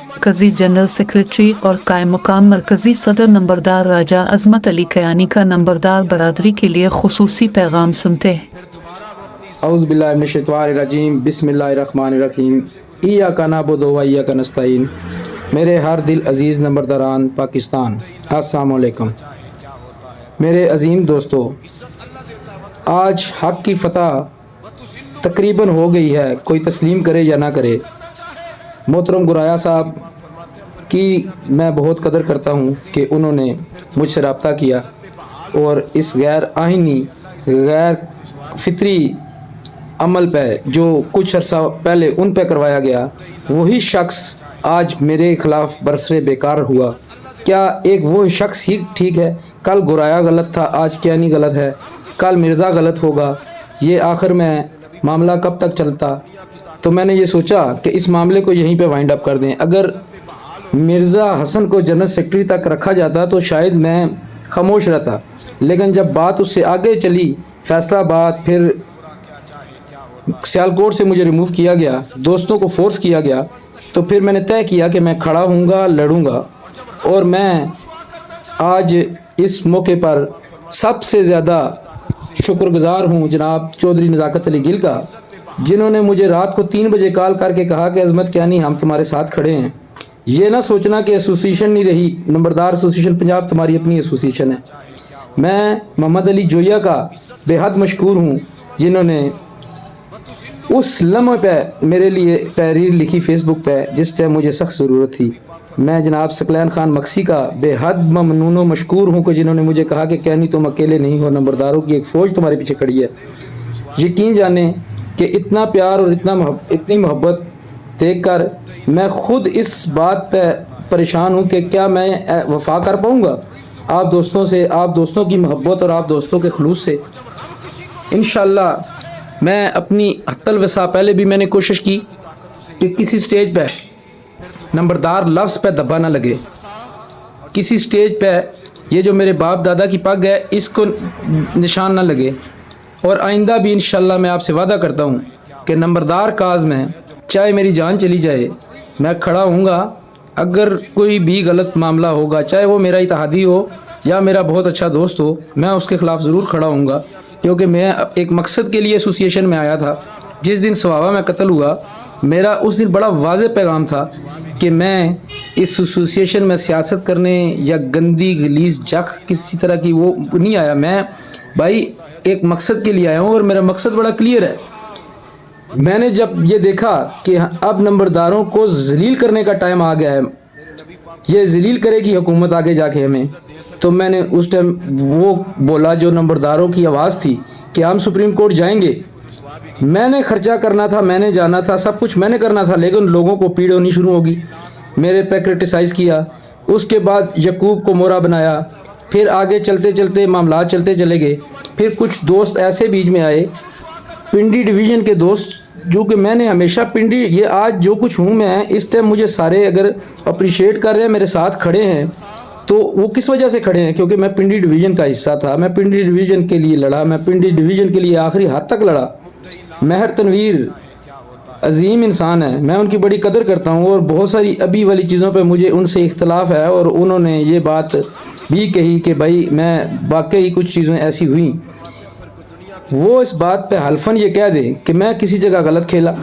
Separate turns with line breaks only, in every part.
मरकजी general secretary और कायम मुकाम मरकजी सदर नंबरदार राजा अजमत अली कयानी का नंबरदार बरादरी के लिए खुसूसी पैगाम सुनते हैं।
औज़ु बिल्लाहि मिनश शैतानिर रजीम, बिस्मिल्लाहिर रहमानिर रहीम, इय्याका नअबुदु व इय्याका नस्तईन। मेरे हर दिल अज़ीज़ नंबरदारान पाकिस्तान, अस्सलामु अलैकुम। मेरे अज़ीम दोस्तों, आज हक़ की फ़तह तकरीबन हो गई है, कोई तस्लीम करे या ना करे। मोहतरम गुराया साहब की मैं बहुत कदर करता हूँ कि उन्होंने मुझसे रब्ता किया और इस गैर आइनी गैर फितरी अमल पे जो कुछ अर्सा पहले उन पे करवाया गया, वही शख्स आज मेरे ख़िलाफ़ बरसरे बेकार हुआ। क्या एक वो शख्स ही ठीक है? कल गुराया गलत था, आज क्या नहीं गलत है, कल मिर्ज़ा गलत होगा। ये आखिर में मामला कब तक चलता? तो मैंने ये सोचा कि इस मामले को यहीं पे वाइंड अप कर दें। अगर मिर्ज़ा हसन को जनरल सेक्रेटरी तक रखा जाता तो शायद मैं खामोश रहता, लेकिन जब बात उससे आगे चली, फैसलाबाद, फिर सियालकोट से मुझे रिमूव किया गया, दोस्तों को फोर्स किया गया, तो फिर मैंने तय किया कि मैं खड़ा हूँगा, लड़ूँगा। और मैं आज इस मौके पर सबसे ज़्यादा शुक्रगुज़ार हूँ जनाब चौधरी नज़ाकत अली गिल का, जिन्होंने मुझे रात को 3 बजे कॉल करके कहा कि अज़मत कियानी हम तुम्हारे साथ खड़े हैं। ये ना सोचना कि एसोसिएशन नहीं रही, नंबरदार एसोसिएशन पंजाब तुम्हारी अपनी एसोसिएशन है। मैं मोहम्मद अली जोया का बेहद मशकूर हूँ, जिन्होंने उस लम्हे पे मेरे लिए तहरीर लिखी फेसबुक पे जिस टाइम मुझे सख्त ज़रूरत थी। मैं जनाब सकलैन खान मक्सी का बेहद ममनून व मशकूर हूँ कि जिन्होंने मुझे कहा कि कियानी तुम अकेले नहीं हो, नंबरदारों की एक फ़ौज तुम्हारे पीछे खड़ी है। यकीन जाने कि इतना प्यार और इतनी मोहब्बत देख कर मैं ख़ुद इस बात पे परेशान हूँ कि क्या मैं वफ़ा कर पाऊँगा आप दोस्तों से, आप दोस्तों की मोहब्बत और आप दोस्तों के खलूस से। इंशाअल्लाह मैं अपनी हत्तल वसा, पहले भी मैंने कोशिश की कि किसी स्टेज पे नंबरदार लफ्ज़ पे दबा ना लगे, किसी स्टेज पे ये जो मेरे बाप दादा की पग है इसको निशान ना लगे। और आइंदा भी इंशाअल्लाह मैं आपसे वादा करता हूँ कि नंबरदार काज में चाहे मेरी जान चली जाए मैं खड़ा हूँगा। अगर कोई भी गलत मामला होगा, चाहे वो मेरा इत्तेहादी हो या मेरा बहुत अच्छा दोस्त हो, मैं उसके ख़िलाफ़ ज़रूर खड़ा हूँगा, क्योंकि मैं एक मकसद के लिए एसोसिएशन में आया था। जिस दिन सवावा में कत्ल हुआ, मेरा उस दिन बड़ा वाज़ेह पैगाम था कि मैं इस एसोसिएशन में सियासत करने या गंदी गलीज़ जख किसी तरह की वो नहीं आया। मैं भाई एक मकसद के लिए आया हूँ और मेरा मकसद बड़ा क्लियर है। मैंने जब ये देखा कि अब नंबरदारों को जलील करने का टाइम आ गया है, ये जलील करेगी हुकूमत आगे जाके हमें, तो मैंने उस टाइम वो बोला जो नंबरदारों की आवाज़ थी कि हम सुप्रीम कोर्ट जाएंगे। मैंने खर्चा करना था, मैंने जाना था, सब कुछ मैंने करना था, लेकिन लोगों को पीड़ होनी शुरू होगी। मेरे पे क्रिटिसाइज़ किया, उसके बाद यकूब को मोरा बनाया, फिर आगे चलते चलते मामला चलते चले गए। फिर कुछ दोस्त ऐसे बीच में आए, पिंडी डिवीज़न के दोस्त, जो कि मैंने हमेशा पिंडी, ये आज जो कुछ हूँ मैं इस टाइम, मुझे सारे अगर अप्रिशिएट कर रहे हैं, मेरे साथ खड़े हैं, तो वो किस वजह से खड़े हैं? क्योंकि मैं पिंडी डिवीज़न का हिस्सा था, मैं पिंडी डिवीज़न के लिए लड़ा, मैं पिंडी डिवीज़न के लिए आखिरी हद तक लड़ा। महर तनवीर अजीम इंसान है, मैं उनकी बड़ी कदर करता हूँ और बहुत सारी अभी वाली चीज़ों पे मुझे उनसे इख्तलाफ है। और उन्होंने ये बात भी कही कि भाई मैं वाकई कुछ चीज़ें ऐसी हुई, वो इस बात पे हल्फन ये कह दे कि मैं किसी जगह गलत खेला,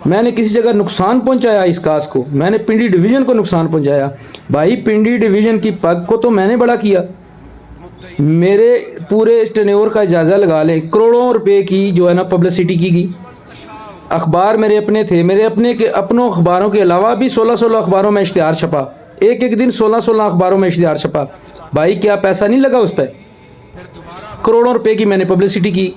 मैंने किसी जगह नुकसान पहुंचाया इस काज को, मैंने पिंडी डिवीज़न को नुकसान पहुंचाया। भाई पिंडी डिवीज़न की पग को तो मैंने बड़ा किया, मेरे पूरे टेन्योर का जायज़ा लगा ले, करोड़ों रुपए की जो है ना पब्लिसिटी की गई। अखबार मेरे अपने थे, मेरे अपनों अखबारों के अलावा भी 16-16 अखबारों में इश्तिहार छपा, एक दिन 16-16 अखबारों में इश्तिहार छपा। भाई क्या पैसा नहीं लगा उस पर? करोड़ों रुपए की मैंने पब्लिसिटी की।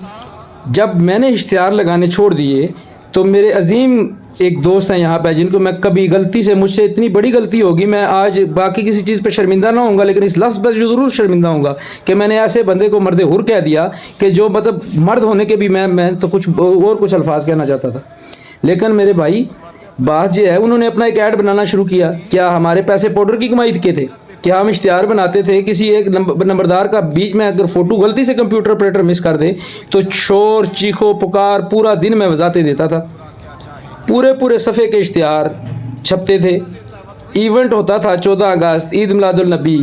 जब मैंने इश्तिहार लगाने छोड़ दिए तो मेरे अजीम एक दोस्त हैं यहाँ पे, जिनको मैं कभी गलती से, मुझसे इतनी बड़ी गलती होगी, मैं आज बाकी किसी चीज़ पे शर्मिंदा ना होऊंगा, लेकिन इस लफ्ज़ पर जो ज़रूर शर्मिंदा होऊंगा कि मैंने ऐसे बंदे को मर्द हुर कह दिया कि जो मतलब मर्द होने के भी मैं तो कुछ और कुछ अल्फाज कहना चाहता था। लेकिन मेरे भाई बात यह है, उन्होंने अपना एक ऐड बनाना शुरू किया। क्या हमारे पैसे पाउडर की कमाई के थे? क्या हम इश्तिहार बनाते थे? किसी एक नंबरदार का बीच में अगर फ़ोटो गलती से कंप्यूटर ऑपरेटर मिस कर दे तो शोर, चीखो पुकार, पूरा दिन मैं वजाते देता था। पूरे पूरे सफ़े के इश्तिहार छपते थे। इवेंट होता था 14 अगस्त, ईद मिलादुल नबी,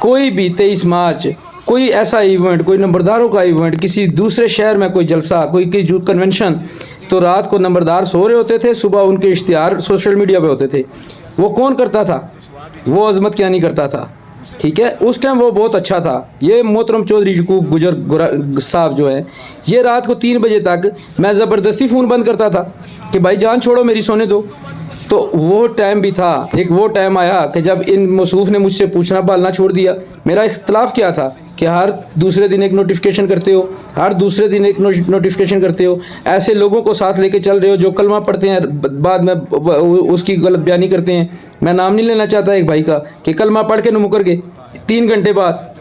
कोई भी 23 मार्च, कोई ऐसा इवेंट, कोई नंबरदारों का इवेंट, किसी दूसरे शहर में कोई जलसा, कोई किसी कन्वेंशन, तो रात को नंबरदार सो रहे होते थे, सुबह उनके इश्तिहार सोशल मीडिया पे होते थे। वो कौन करता था? वो अजमत कियानी करता था। ठीक है, उस टाइम वो बहुत अच्छा था। ये मोहतरम चौधरी यकूब गुजर साहब जो है, ये रात को 3 बजे तक मैं ज़बरदस्ती फ़ोन बंद करता था कि भाई जान छोड़ो मेरी, सोने दो। तो वो टाइम भी था। एक वो टाइम आया कि जब इन मौसूफ़ ने मुझसे पूछना पालना छोड़ दिया। मेरा इख्तलाफ क्या था कि हर दूसरे दिन एक नोटिफिकेशन करते हो, हर दूसरे दिन एक नोटिफिकेशन करते हो, ऐसे लोगों को साथ लेके चल रहे हो जो कलमा पढ़ते हैं, बाद में उसकी गलत बयानी करते हैं। मैं नाम नहीं लेना चाहता एक भाई का कि कलमा पढ़ के मुकर गए 3 घंटे बाद।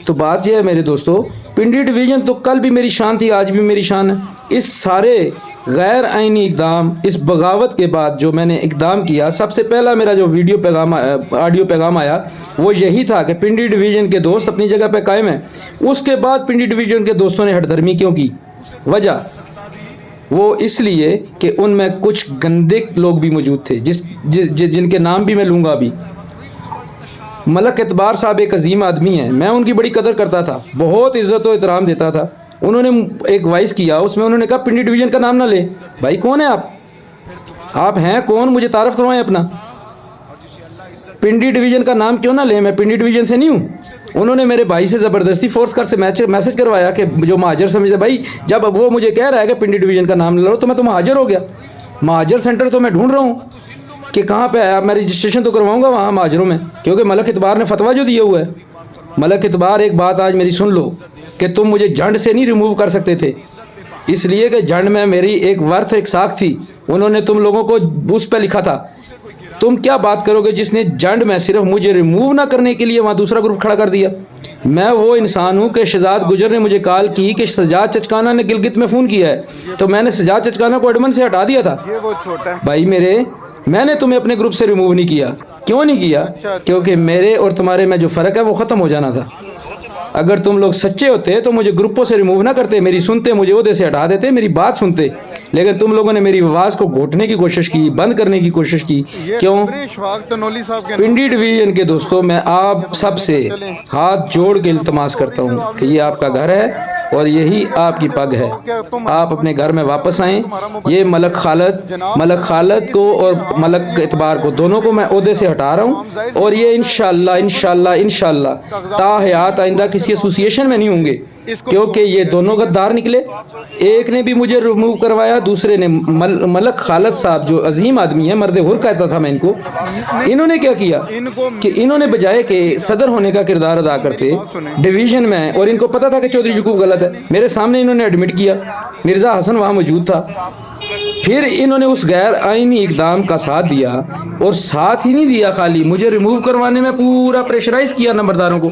तो बात यह है मेरे दोस्तों, पिंडी डिवीज़न तो कल भी मेरी शान थी, आज भी मेरी शान है। इस सारे गैर आइनी इक़दाम, इस बगावत के बाद जो मैंने इक़दाम किया, सबसे पहला मेरा जो ऑडियो पैगाम आया वो यही था कि पिंडी डिवीज़न के दोस्त अपनी जगह पे कायम हैं। उसके बाद पिंडी डिवीज़न के दोस्तों ने हटधर्मी क्यों की? वजह वो इसलिए कि उनमें कुछ गंदे लोग भी मौजूद थे जिनके नाम भी मैं लूँगा अभी। मलक एतबार साहब एक अजीम आदमी हैं, मैं उनकी बड़ी कदर करता था, बहुत इज़्ज़त व एहतराम देता था। उन्होंने एक वॉइस किया, उसमें उन्होंने कहा पिंडी डिवीज़न का नाम ना ले। भाई कौन है आप हैं कौन? मुझे तारफ़ करवाएं अपना। पिंडी डिवीज़न का नाम क्यों ना ले? मैं पिंडी डिवीज़न से नहीं हूँ। उन्होंने मेरे भाई से ज़बरदस्ती फोर्स कर से मैसेज करवाया कि जो महाजर समझते भाई, जब वो मुझे कह रहा है कि पिंडी डिवीज़न का नाम ले लो तो मैं तो महाजर हो गया। महाजर सेंटर तो मैं ढूंढ रहा हूँ कि कहाँ पे है। मैं रजिस्ट्रेशन तो करवाऊँगा वहाँ महाजरों में, क्योंकि मलक इतबार ने फतवा जो दिया हुआ है। मलक इतबार, एक बात आज मेरी सुन लो कि तुम मुझे झंड से नहीं रिमूव कर सकते थे, इसलिए कि झंड में मेरी एक साख थी। उन्होंने तुम लोगों को उस पर लिखा था। तुम क्या बात करोगे जिसने झंड में सिर्फ मुझे रिमूव ना करने के लिए वहाँ दूसरा ग्रुप खड़ा कर दिया? मैं वो इंसान हूँ कि शहजाद गुजर ने मुझे कॉल की कि सजाद चचकाना ने गिलगित में फ़ोन किया है, तो मैंने सजाद चचकाना को एडमिन से हटा दिया था।
ये वो छोटा है
भाई मेरे, मैंने तुम्हें अपने ग्रुप से रिमूव नहीं किया। क्यों नहीं किया? क्योंकि मेरे और तुम्हारे में जो फ़र्क है वो ख़त्म हो जाना था। अगर तुम लोग सच्चे होते तो मुझे ग्रुपों से रिमूव ना करते, मेरी सुनते, मुझे ओहदे से हटा देते, मेरी बात सुनते। लेकिन तुम लोगों ने मेरी आवाज़ को घोटने की कोशिश की, बंद करने की कोशिश की। क्यों? पिंडी डिवीज़न के दोस्तों, मैं आप सबसे हाथ जोड़ के इल्तमास करता हूँ कि ये आपका घर है और यही आपकी पग है। आप अपने घर में वापस आएँ। ये मलक खालद को और मलक एतबार को, दोनों को मैं ओहदे से हटा रहा हूँ। और ये इंशाल्लाह ताहयात आइंदा किसी एसोसिएशन में नहीं होंगे, क्योंकि ये दोनों गद्दार निकले। एक ने भी मुझे रिमूव करवाया, दूसरे ने मलक खालद साहब जो अजीम आदमी है, मर्द हुर कहता था मैं इनको। इन्होंने क्या किया कि इन्होंने बजाय कि सदर होने का किरदार अदा करते डिवीज़न में, और इनको पता था कि चौधरी यकूब गलत है, मेरे सामने इन्होंने एडमिट किया। मिर्ज़ा हसन वहाँ मौजूद था। फिर इन्होंने उस गैर आइनी इकदाम का साथ दिया, और साथ ही नहीं दिया, खाली मुझे रिमूव करवाने में पूरा प्रेशराइज किया नंबरदारों को।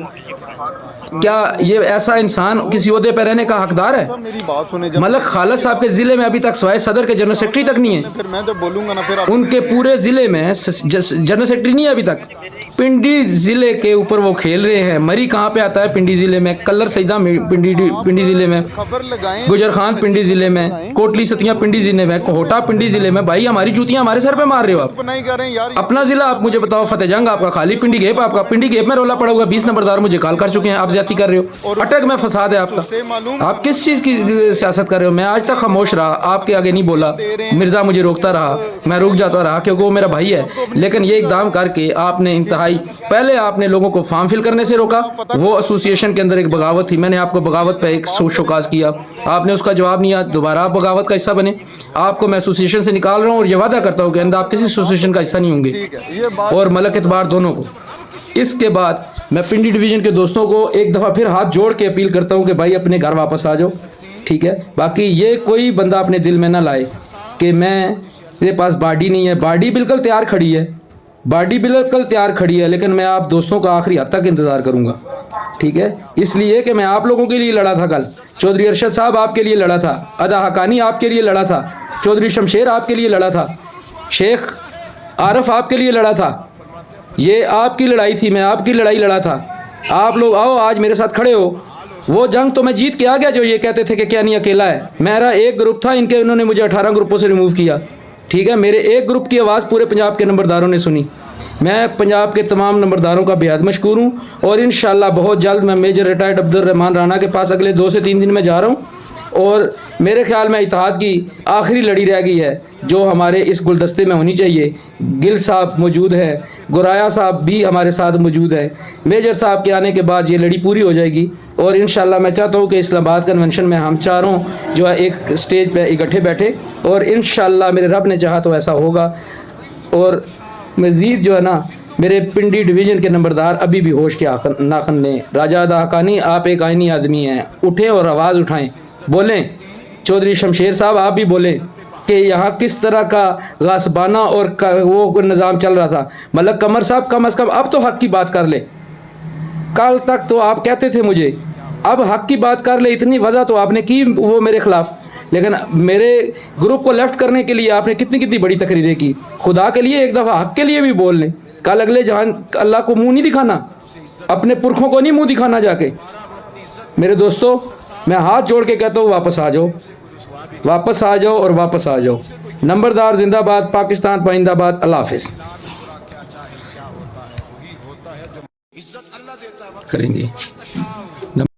क्या ये ऐसा इंसान किसी ओहदे पर रहने का हकदार है?
मेरी बात सुने।
मलक खालद साहब के ज़िले में अभी तक सवाए सदर के जनरल सेक्रेटरी तक नहीं है।
फिर मैं जब बोलूंगा ना, फिर
उनके पूरे ज़िले में जनरल सेक्रेटरी नहीं है अभी तक। पिंडी ज़िले के ऊपर वो खेल रहे हैं। मरी कहाँ पे आता है? पिंडी ज़िले में। कल्लर सईदा पिंडी ज़िले में,
खबर लगाएं,
गुजर खान पिंडी ज़िले में, कोटली सतियाँ पिंडी ज़िले में, कोहटा पिंडी ज़िले में। भाई हमारी जूतियाँ हमारे सर पे मार रहे हो आप।
नहीं कर रहे हैं यार।
अपना ज़िला आप मुझे बताओ। फतेह जंग आपका खाली, पिंडी गेप आपका। पिंडी गेप में रोला पड़ा हुआ, 20 नंबरदार मुझे कॉल कर चुके हैं, आप ज्यादती कर रहे हो। अटक में फसाद है आपका। आप किस चीज़ की सियासत कर रहे हो? मैं आज तक खामोश रहा, आपके आगे नहीं बोला। मिर्ज़ा मुझे रोकता रहा, मैं रुक जाता रहा, क्योंकि वो मेरा भाई है। लेकिन ये इकदाम करके आपने इंतहाई, पहले आपने लोगों को फॉर्म फिल करने से रोका। वो एसोसिएशन के अंदर एक बगावत थी, मैंने आपको बगावत पे एक शोकाज किया, आपने उसका जवाब नहीं दिया। दोबारा आप बगावत का हिस्सा बने। आपको मैं एसोसिएशन से निकाल रहा हूँ और ये वादा करता हूँ कि अंदर आप किसी एसोसिएशन का हिस्सा नहीं होंगे, और मलक एतबार दोनों को। इसके बाद मैं पिंडी डिवीज़न के दोस्तों को एक दफ़ा फिर हाथ जोड़ के अपील करता हूँ कि भाई अपने घर वापस आ जाओ, ठीक है। बाकी ये कोई बंदा अपने दिल में ना लाए कि मेरे पास बॉडी नहीं है। बॉडी बिल्कुल तैयार खड़ी है, बॉडी बिल्कुल तैयार खड़ी है, लेकिन मैं आप दोस्तों का आखिरी हद तक इंतज़ार करूँगा, ठीक है। इसलिए कि मैं आप लोगों के लिए लड़ा था कल, चौधरी अरशद साहब आपके लिए लड़ा था, अदा हकानी आपके लिए लड़ा था, चौधरी शमशेर आपके लिए लड़ा था, शेख आरफ आपके लिए लड़ा था। ये आपकी लड़ाई थी, मैं आपकी लड़ाई लड़ा था। आप लोग आओ आज मेरे साथ खड़े हो। वो जंग तो मैं जीत के आ गया जो ये कहते थे कि क्या नहीं अकेला है। मेरा एक ग्रुप था, इनके उन्होंने मुझे 18 ग्रुपों से रिमूव किया। ठीक है, मेरे एक ग्रुप की आवाज़ पूरे पंजाब के नंबरदारों ने सुनी। मैं पंजाब के तमाम नंबरदारों का बेहद मशकूर हूँ और इंशाल्लाह बहुत जल्द मैं मेजर रिटायर्ड अब्दुर्रहमान राना के पास अगले 2 से 3 दिन में जा रहा हूँ और मेरे ख्याल में इत्तेहाद की आखिरी लड़ी रह गई है जो हमारे इस गुलदस्ते में होनी चाहिए। गिल साहब मौजूद है, गुराया साहब भी हमारे साथ मौजूद है। मेजर साहब के आने के बाद ये लड़ी पूरी हो जाएगी और इंशाल्लाह मैं चाहता हूँ कि इस्लामाबाद कन्वेंशन में हम चारों जो है एक स्टेज पे इकट्ठे बैठे और इंशाल्लाह मेरे रब ने चाहा तो ऐसा होगा। और मज़ीद जो है ना, मेरे पिंडी डिवीज़न के नंबरदार अभी भी होश के नाखन ने। राजा अदा हक़ानी, आप एक आइनी आदमी हैं, उठें और आवाज़ उठाएं, बोलें। चौधरी शमशेर साहब आप भी बोलें कि यहाँ किस तरह का गासबाना और वो निज़ाम चल रहा था। मलक कमर साहब कम अज़ कम अब तो हक़ की बात कर ले। कल तक तो आप कहते थे मुझे, अब हक़ की बात कर ले। इतनी वजह तो आपने की वो मेरे ख़िलाफ़, लेकिन मेरे ग्रुप को लेफ़्ट करने के लिए आपने कितनी कितनी बड़ी तकरीरें की। खुदा के लिए एक दफ़ा हक़ के लिए भी बोल लें। कल अगले जहान अल्लाह को मुँह नहीं दिखाना, अपने पुरखों को नहीं मुँह दिखाना जाके। मेरे दोस्तों, मैं हाथ जोड़ के कहता हूँ वापस आ जाओ, वापस आ जाओ और वापस आ जाओ। नंबरदार जिंदाबाद, पाकिस्तान पाइंदाबाद। अल्लाह हाफिज़। करेंगे।